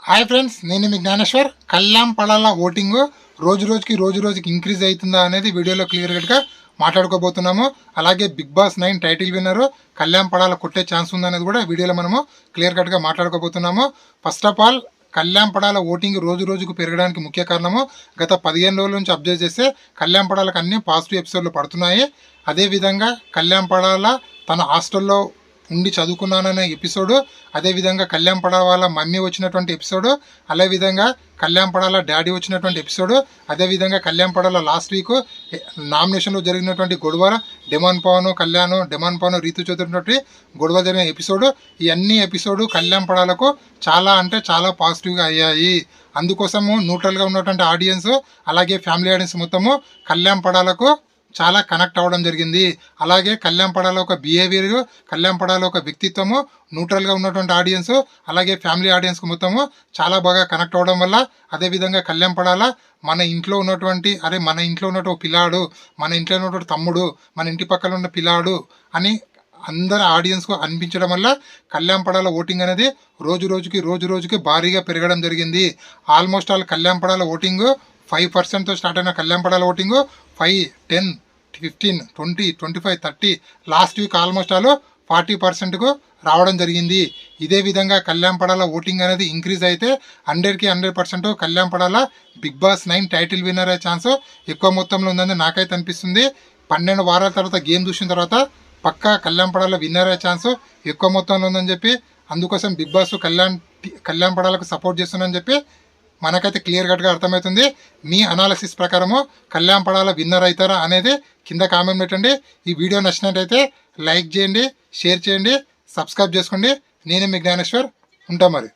Hi friends, నేను మీ Gnaneshwar. Kalyan Padala voting రోజు రోజుకి ఇంక్రీజ్ అవుతుందా అనేది వీడియోలో క్లియర్ కట్గా మాట్లాడుకోబోతున్నాము. అలాగే Bigg Boss 9 title winner Kalyan Padala కొట్టే ఛాన్స్ ఉందనేది కూడా వీడియోలో మనము క్లియర్ కట్గా మాట్లాడుకోబోతున్నాము. First of all, Kalyan Padala voting రోజుకు పెరగడానికి ముఖ్య కారణము గత 15 రోజుల నుంచి అబ్జర్వ్ చేస్తే కళ్యాణ్ పడాలకు అన్ని పాజిటివ్ ఎపిసోడ్లు పడుతున్నాయి. అదేవిధంగా కళ్యాణ్ పడాల తన హాస్టల్లో ఉండి చదువుకున్నాననే ఎపిసోడు, అదేవిధంగా కళ్యాణ్ పడాల వాళ్ళ మమ్మీ వచ్చినటువంటి ఎపిసోడు, అదేవిధంగా కళ్యాణ్ పడాల డాడీ వచ్చినటువంటి ఎపిసోడు, అదేవిధంగా కళ్యాణ్ పడాల లాస్ట్ వీక్ నామినేషన్లో జరిగినటువంటి గొడవ, డెమాన్ పవన్ రీతు చదువుతున్నటువంటి గొడవ జరిగిన ఎపిసోడు, ఈ అన్ని ఎపిసోడు కళ్యాణ్ పడాలకు చాలా అంటే చాలా పాజిటివ్గా అయ్యాయి. అందుకోసము న్యూట్రల్గా ఉన్నటువంటి ఆడియన్స్ అలాగే ఫ్యామిలీ ఆడియన్స్ మొత్తము కళ్యాణ్ పడాలకు చాలా కనెక్ట్ అవ్వడం జరిగింది. అలాగే కళ్యాణ్ పడాల ఒక బిహేవియర్, కళ్యాణ్ పడాల ఒక వ్యక్తిత్వము న్యూట్రల్గా ఉన్నటువంటి ఆడియన్స్ అలాగే ఫ్యామిలీ ఆడియన్స్కి మొత్తము చాలా బాగా కనెక్ట్ అవ్వడం వల్ల, అదేవిధంగా కళ్యాణ్ పడాల మన ఇంట్లో ఉన్నటువంటి పిల్లాడు, మన ఇంట్లో ఉన్నటువంటి తమ్ముడు, మన ఇంటి పక్కన ఉన్న పిల్లాడు అని అందరు ఆడియన్స్కు అనిపించడం వల్ల కళ్యాణ్ పడాల ఓటింగ్ అనేది రోజుకి భారీగా పెరగడం జరిగింది. Almost all Kalyan Padala voting 5%తో స్టార్ట్ అయిన Kalyan Padala voting 5, 10, 15, 20, 25, 30 last week almost all 40%కు రావడం జరిగింది. ఇదే విధంగా కళ్యాణ్ పడాల ఓటింగ్ అనేది ఇంక్రీజ్ అయితే 100కి 100% Kalyan Padala Bigg Boss 9 title winner అయ్యే ఛాన్స్ ఎక్కువ మొత్తంలో ఉందని నాకైతే అనిపిస్తుంది. 12 వారాల తర్వాత గేమ్ చూసిన తర్వాత పక్కా కళ్యాణ్ పడాల విన్నర్ అయ్యే ఛాన్స్ ఎక్కువ మొత్తంలో ఉందని చెప్పి, అందుకోసం బిగ్ బాస్ కళ్యాణ్ పడాలకు సపోర్ట్ చేస్తుందని చెప్పి మనకైతే క్లియర్ కట్గా అర్థమవుతుంది. మీ అనాలిసిస్ ప్రకారము కళ్యాణ్ పడాల విన్నర్ అవుతారా అనేది కింద కామెంట్ పెట్టండి. ఈ వీడియో నచ్చినట్టయితే లైక్ చేయండి, షేర్ చేయండి, సబ్స్క్రైబ్ చేసుకోండి. నేను మీ జ్ఞానేశ్వర్. ఉంటా మరి.